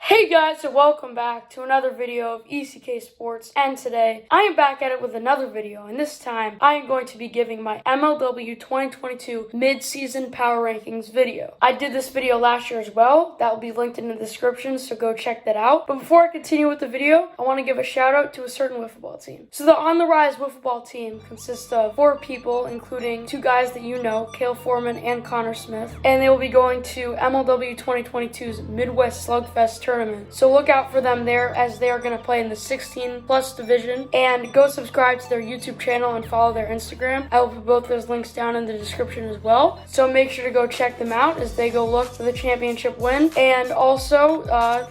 Hey guys, and welcome back to another video of ECK Sports, and today I am back at it with another video, and this time I am going to be giving my MLW 2022 mid-season power rankings video. I did this video last year as well. That will be linked in the description, so go check that out. But before I continue with the video, I want to give a shout out to a certain wiffle ball team. So the On the Rise wiffle ball team consists of 4 people, including 2 guys that you know, Kale Foreman and Connor Smith, and they will be going to MLW 2022's Midwest Slugfest tournament. So look out for them there, as they are going to play in the 16 plus division, and go subscribe to their YouTube channel and follow their Instagram. I will put both those links down in the description as well, so make sure to go check them out as they go look for the championship win, and also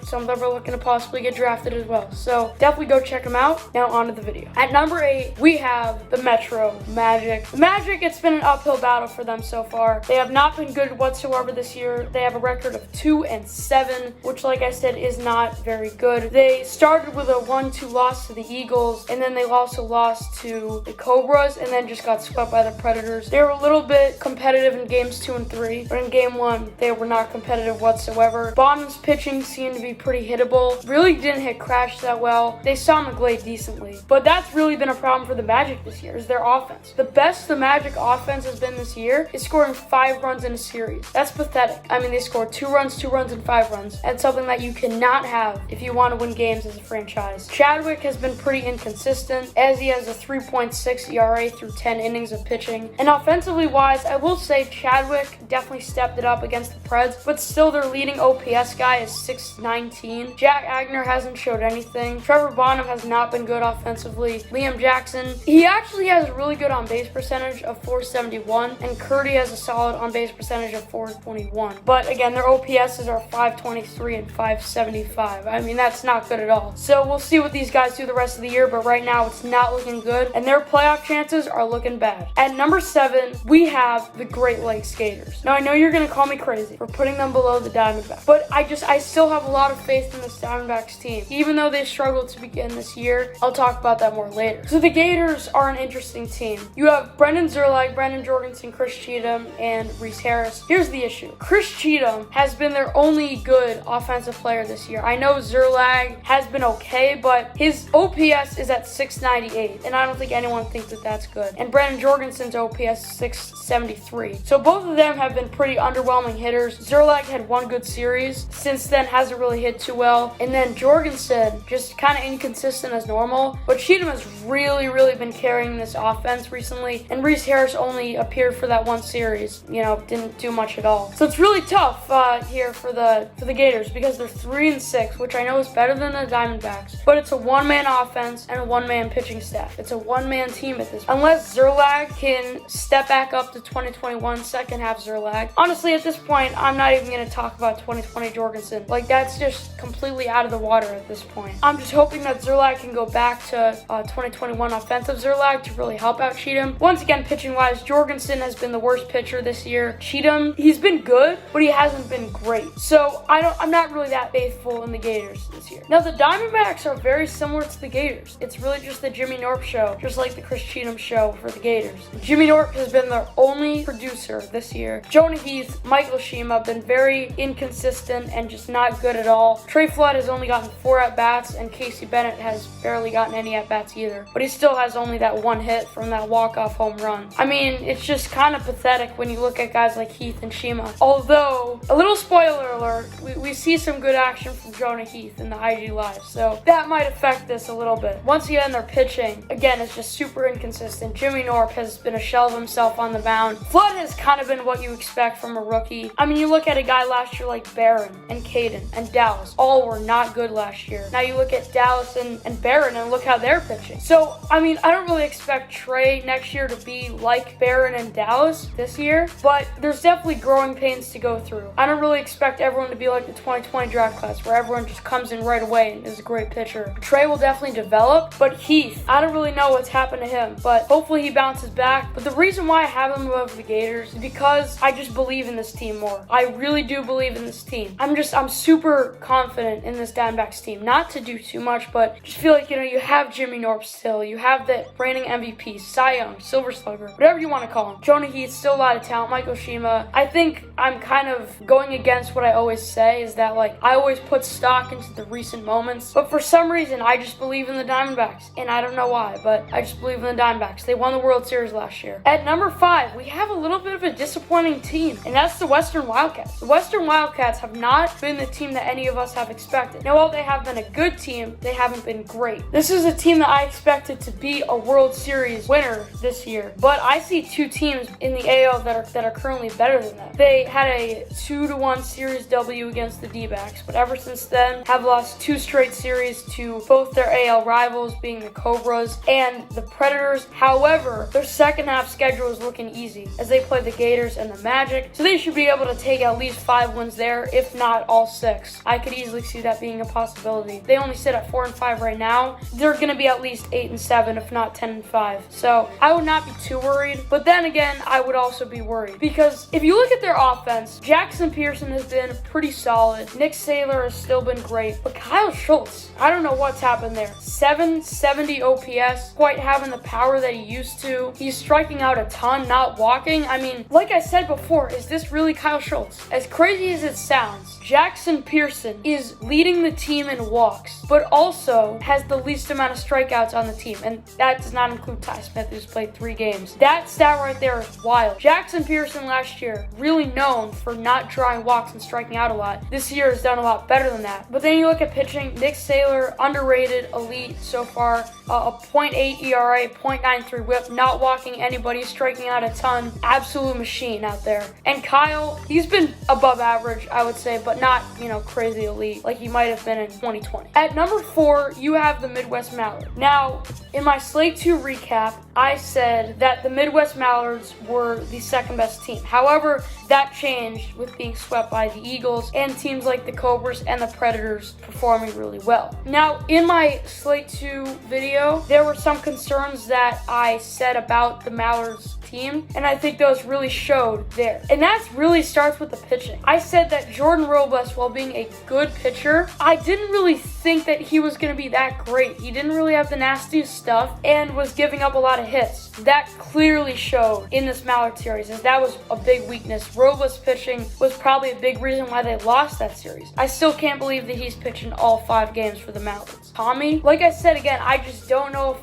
some of them are looking to possibly get drafted as well, so definitely go check them out. Now on to the video. At number 8 we have the Metro Magic. The Magic, it's been an uphill battle for them so far. They have not been good whatsoever this year. They have a record of 2-7, which, like I said, is not very good. They started with a 1-2 loss to the Eagles, and then they also lost to the Cobras, and then just got swept by the Predators. They were a little bit competitive in games 2 and 3, but in game 1 they were not competitive whatsoever. Bonham's pitching seemed to be pretty hittable. Really didn't hit Kracht that well. They saw McGlade decently, but that's really been a problem for the Magic this year, is their offense. The best the Magic offense has been this year is scoring 5 runs in a series. That's pathetic. I mean, they scored 2 runs, and 5 runs, and something that you cannot have if you want to win games as a franchise. Chadwick has been pretty inconsistent, as he has a 3.6 ERA through 10 innings of pitching. And offensively wise, I will say Chadwick definitely stepped it up against the Preds, but still their leading OPS guy is 619. Jack Agner hasn't showed anything. Trevor Bonham has not been good offensively. Liam Jackson, he actually has a really good on-base percentage of 471, and Curdy has a solid on-base percentage of 421. But again, their OPSs are 523 and 575. I mean, that's not good at all. So we'll see what these guys do the rest of the year, but right now it's not looking good, and their playoff chances are looking bad. At number 7, we have the Great Lakes Gators. Now, I know you're going to call me crazy for putting them below the Diamondbacks, but I still have a lot of faith in this Diamondbacks team. Even though they struggled to begin this year, I'll talk about that more later. So the Gators are an interesting team. You have Brendan Zerlag, Brandon Jorgensen, Chris Cheetam, and Reese Harris. Here's the issue. Chris Cheetam has been their only good offensive player this year. I know Zerlag has been okay, but his OPS is at 698, and I don't think anyone thinks that that's good. And Brandon Jorgensen's OPS is 673. So both of them have been pretty underwhelming hitters. Zerlag had 1 good series. Since then, hasn't really hit too well. And then Jorgensen, just kind of inconsistent as normal. But Cheetam has really been carrying this offense recently. And Reese Harris only appeared for that 1 series. You know, didn't do much at all. So it's really tough here for the Gators, because they're 3-6, which I know is better than the Diamondbacks. But it's a 1-man offense and a 1-man pitching staff. It's a 1-man team at this point. Unless Zerlag can step back up to 2021 second half Zerlag. Honestly, at this point, I'm not even going to talk about 2020 Jorgensen. Like, that's just completely out of the water at this point. I'm just hoping that Zerlag can go back to 2021 offensive Zerlag to really help out Cheetam. Once again, pitching-wise, Jorgensen has been the worst pitcher this year. Cheetam, he's been good, but he hasn't been great. So I'm not really that faithful in the Gators this year. Now, the Diamondbacks are very similar to the Gators. It's really just the Jimmy Knorp show, just like the Chris Cheetam show for the Gators. Jimmy Knorp has been their only producer this year. Jonah Heath, Michael Shima have been very inconsistent and just not good at all. Trey Flood has only gotten 4 at-bats, and Casey Bennett has barely gotten any at-bats either. But he still has only that 1 hit from that walk-off home run. I mean, it's just kind of pathetic when you look at guys like Heath and Shima. Although, a little spoiler alert, we see some good action from Jonah Heath in the IG Live, so that might affect this a little bit. Once again, their pitching, again, is just super inconsistent. Jimmy Knorp has been a shell of himself on the mound. Flood has kind of been what you expect from a rookie. I mean, you look at a guy last year like Barron and Caden and Dallas. All were not good last year. Now you look at Dallas and Barron and look how they're pitching. So, I mean, I don't really expect Trey next year to be like Barron and Dallas this year, but there's definitely growing pains to go through. I don't really expect everyone to be like the 2020 draft class, where everyone just comes in right away and is a great pitcher. Trey will definitely develop, but Heath, I don't really know what's happened to him, but hopefully he bounces back. But the reason why I have him above the Gators is because I just believe in this team more. I really do believe in this team. I'm super confident in this Diamondbacks team. Not to do too much, but just feel like, you have Jimmy Knorp still. You have that reigning MVP, Cy Young, Silver Slugger, whatever you want to call him. Jonah Heath, still a lot of talent. Michael Shima. I think I'm kind of going against what I always say, is that, like, I always always put stock into the recent moments, but for some reason, I just believe in the Diamondbacks, and I don't know why, but I just believe in the Diamondbacks. They won the World Series last year. At number 5, we have a little bit of a disappointing team, and that's the Western Wildcats. The Western Wildcats have not been the team that any of us have expected. Now, while they have been a good team, they haven't been great. This is a team that I expected to be a World Series winner this year, but I see two teams in the AL that are currently better than them. They had a 2-1 series W against the D-backs, but ever since then have lost 2 straight series to both their AL rivals, being the Cobras and the Predators. However, their second half schedule is looking easy as they play the Gators and the Magic, so they should be able to take at least 5 wins there, if not all 6. I could easily see that being a possibility. They only sit at 4-5 right now. They're going to be at least 8-7, if not 10-5. So I would not be too worried, but then again, I would also be worried because if you look at their offense, Jaxen Pearson has been pretty solid. Nick Saylor has still been great, but Kyle Schultz, I don't know what's happened there. 770 OPS, quite having the power that he used to. He's striking out a ton, not walking. I mean, like I said before, is this really Kyle Schultz? As crazy as it sounds, Jaxen Pearson is leading the team in walks, but also has the least amount of strikeouts on the team, and that does not include Ty Smith, who's played 3 games. That stat right there is wild. Jaxen Pearson last year, really known for not drawing walks and striking out a lot. This year has done a lot better than that. But then you look at pitching, Nick Saylor, underrated, elite so far, a .8 ERA, .93 whip, not walking anybody, striking out a ton, absolute machine out there. And Kyle, he's been above average, I would say, but not, crazy elite like he might have been in 2020. At number 4, you have the Midwest Mallards. Now, in my Slate 2 recap, I said that the Midwest Mallards were the second best team. However, that changed with being swept by the Eagles and teams like the Cobras and the Predators performing really well. Now, in my Slate 2 video, there were some concerns that I said about the Mallards team, and I think those really showed there. And that really starts with the pitching. I said that Jordan Robles, while being a good pitcher, I didn't really think that he was going to be that great. He didn't really have the nastiest stuff and was giving up a lot of hits. That clearly showed in this Mallard series, as that was a big weakness. Robles pitching was probably a big reason why they lost that series. I still can't believe that he's pitching all 5 games for the Mallards. Tommy, like I said again, I just don't know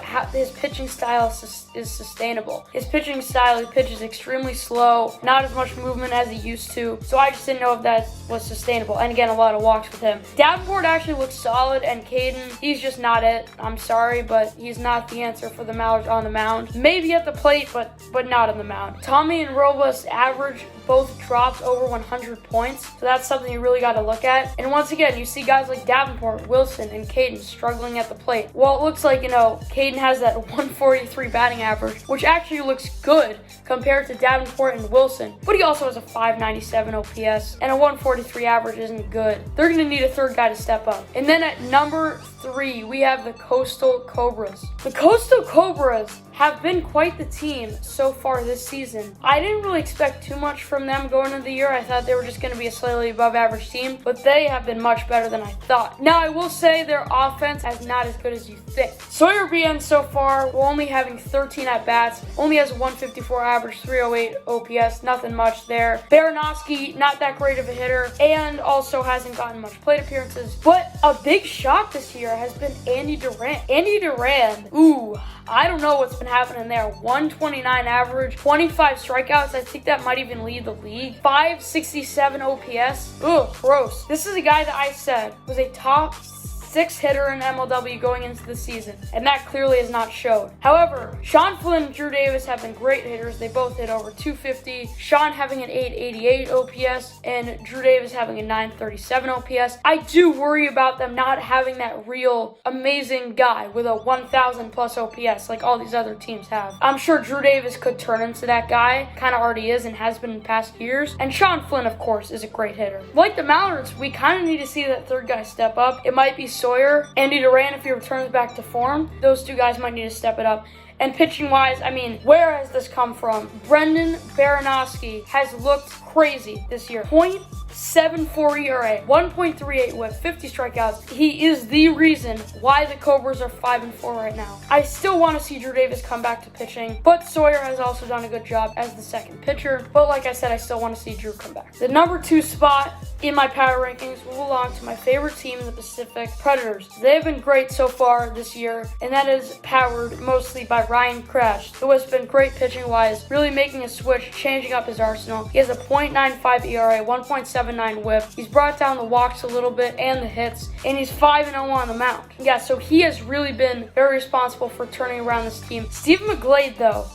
how his pitching style is sustainable. His pitching style, he pitches extremely slow, not as much movement as he used to, so I just didn't know if that was sustainable. And again, a lot of walks with him. Davenport actually looks solid, and Caden, he's just not it. I'm sorry, but he's not the answer for the Mallards on the mound. Maybe at the plate, but not on the mound. Tommy and Robles average both dropped over 100 points, so that's something you really got to look at. And once again, you see guys like Davenport, Wilson, and Caden struggling at the plate. Well, it looks like, Caden has that 143 batting average, which actually looks good compared to Davenport and Wilson, but he also has a 597 OPS, and a 143 average isn't good. They're going to need a third guy to step up. And then at number 3, we have the Coastal Cobras. The Coastal Cobras have been quite the team so far this season. I didn't really expect too much from them going into the year. I thought they were just going to be a slightly above average team, but they have been much better than I thought. Now, I will say their offense is not as good as you think. Sawyer Bien so far, only having 13 at-bats, only has a 154 average, 308 OPS, nothing much there. Baranoski, not that great of a hitter, and also hasn't gotten much plate appearances. But a big shock this year has been Andy Durand. Andy Durand, I don't know what's been happening there. 129 average, 25 strikeouts. I think that might even lead the league. 567 OPS. Gross. This is a guy that I said was a top 6 hitter in MLW going into the season, and that clearly has not showed. However, Sean Flynn and Drew Davis have been great hitters. They both hit over 250. Sean having an 888 OPS, and Drew Davis having a 937 OPS. I do worry about them not having that real amazing guy with a 1,000 plus OPS like all these other teams have. I'm sure Drew Davis could turn into that guy, kind of already is and has been in past years. And Sean Flynn, of course, is a great hitter. Like the Mallards, we kind of need to see that third guy step up. It might be Sawyer, Andy Durand if he returns back to form. Those two guys might need to step it up. And pitching-wise, where has this come from? Brendan Baranoski has looked crazy this year. 0.74 ERA, 1.38 whip, 50 strikeouts. He is the reason why the Cobras are 5-4 right now. I still want to see Drew Davis come back to pitching, but Sawyer has also done a good job as the second pitcher. But like I said, I still want to see Drew come back. The number 2 spot in my power rankings will belong to my favorite team in the Pacific, Predators. They have been great so far this year, and that is powered mostly by Ryan Kracht, who has been great pitching-wise, really making a switch, changing up his arsenal. He has a .95 ERA, 1.79 whip. He's brought down the walks a little bit and the hits, and he's 5-0 on the mound. Yeah, so he has really been very responsible for turning around this team. Stephen McGlade, though,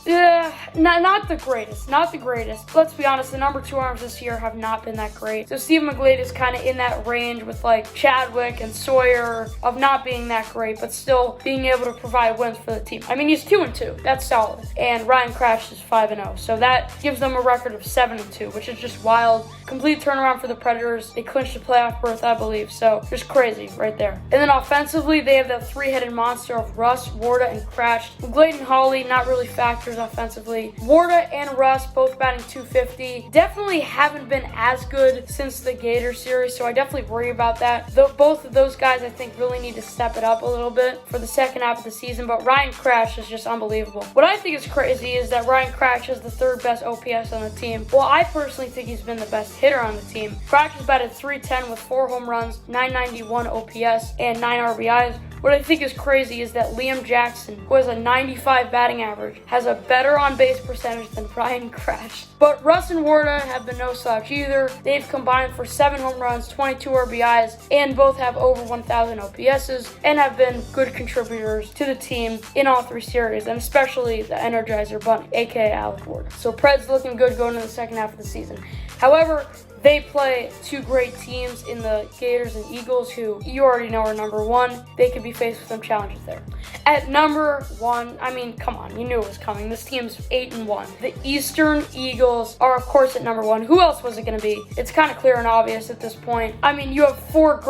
not the greatest. Not the greatest. Let's be honest, the number 2 arms this year have not been that great. So Stephen McGlade is kind of in that range with like Chadwick and Sawyer of not being that great, but still being able to provide wins for the team. I mean, he's 2-2. That's solid. And Ryan Kraft is 5-0. So that gives them a record of 7-2, which is just wild. Complete turnaround for the Predators. They clinched the playoff berth, I believe. So just crazy right there. And then offensively, they have that 3-headed monster of Russ, Warda, and Kracht. McGlade and Hawley, not really factors offensively. Warda and Russ both batting .250. Definitely haven't been as good since the Gators series, so I definitely worry about that. Though both of those guys, I think, really need to step it up a little bit for the second half of the season, but Ryan Kraft is just unbelievable. What I think is crazy is that Ryan Kraft is the 3rd best OPS on the team. Well, I personally think he's been the best hitter on the team. Kraft has batted .310 with 4 home runs, 991 OPS, and 9 RBIs. What I think is crazy is that Liam Jackson, who has a 95 batting average, has a better on-base percentage than Ryan Kraft. But Russ and Warda have been no slouch either. They've combined for 7 home runs, 22 RBIs, and both have over 1,000 OPSs, and have been good contributors to the team in all 3 series, and especially the Energizer Bunny, aka Alec Warda. So Preds looking good going into the second half of the season. However, they play 2 great teams in the Gators and Eagles, who you already know are number 1. They could be faced with some challenges there. At number 1, I mean, come on, you knew it was coming. This team's 8-1. The Eastern Eagles are, of course, at number 1. Who else was it going to be? It's kind of clear and obvious at this point. I mean, you have 5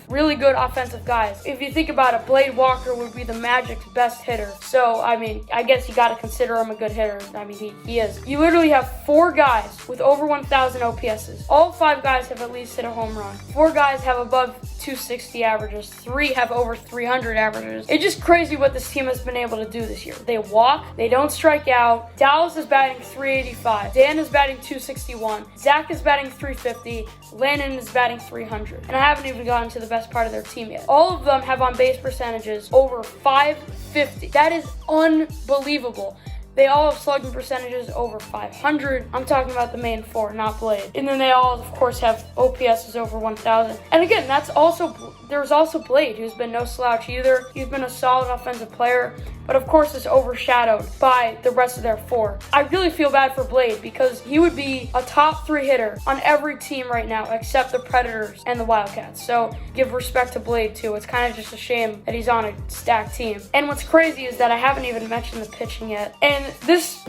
really good offensive guys. If you think about it, Blade Walker would be the Magic's best hitter. So, I mean, I guess you got to consider him a good hitter. I mean, he is. You literally have 4 guys with over 1,000 OPSs. All 5 guys have at least hit a home run. 4 guys have above 260 averages. 3 have over 300 averages. It's just crazy what this team has been able to do this year. They walk, they don't strike out. Dallas is batting .385. Dan is batting .261. Zach is batting .350. Landon is batting .300. And I haven't even gotten to the best part of their team yet. All of them have on-base percentages over .550. That is unbelievable. They all have slugging percentages over 500. I'm talking about the main 4, not Blade. And then they all, of course, have OPSs over 1,000. And again, there's also Blade, who's been no slouch either. He's been a solid offensive player, but of course is overshadowed by the rest of their 4. I really feel bad for Blade because he would be a top 3 hitter on every team right now except the Predators and the Wildcats. So give respect to Blade too. It's kind of just a shame that he's on a stacked team. And what's crazy is that I haven't even mentioned the pitching yet. And this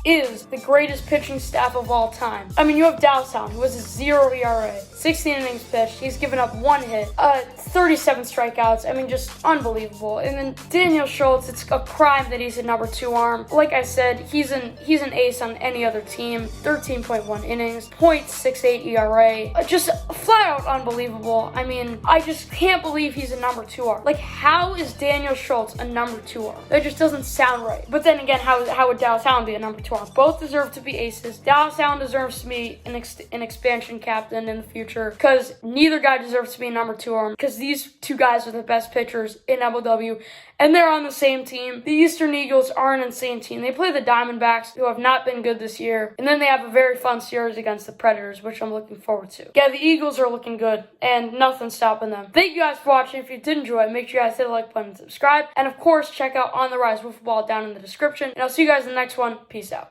is the greatest pitching staff of all time. I mean, you have Dowsound, who has a 0 ERA, 16 innings pitched. He's given up 1 hit, 37 strikeouts. I mean, just unbelievable. And then Daniel Schultz, it's a crime that he's a number 2 arm. Like I said, he's an ace on any other team. 13.1 innings, .68 ERA. Just flat out unbelievable. I mean, I just can't believe he's a number 2 arm. Like, how is Daniel Schultz a number 2 arm? That just doesn't sound right. But then again, how would Dallas Allen be a number 2 arm? Both deserve to be aces. Dallas Allen deserves to be an expansion captain in the future because neither guy deserves to be a number 2 arm because these 2 guys are the best pitchers in MLW and they're on the same team. The Eastern Eagles are an insane team. They play the Diamondbacks, who have not been good this year, and then they have a very fun series against the Predators, which I'm looking forward to. Yeah, the Eagles are looking good, and nothing's stopping them. Thank you guys for watching. If you did enjoy it, make sure you guys hit the like button and subscribe, and of course, check out On the Rise Wiffle Ball down in the description, and I'll see you guys in the next one. Peace out.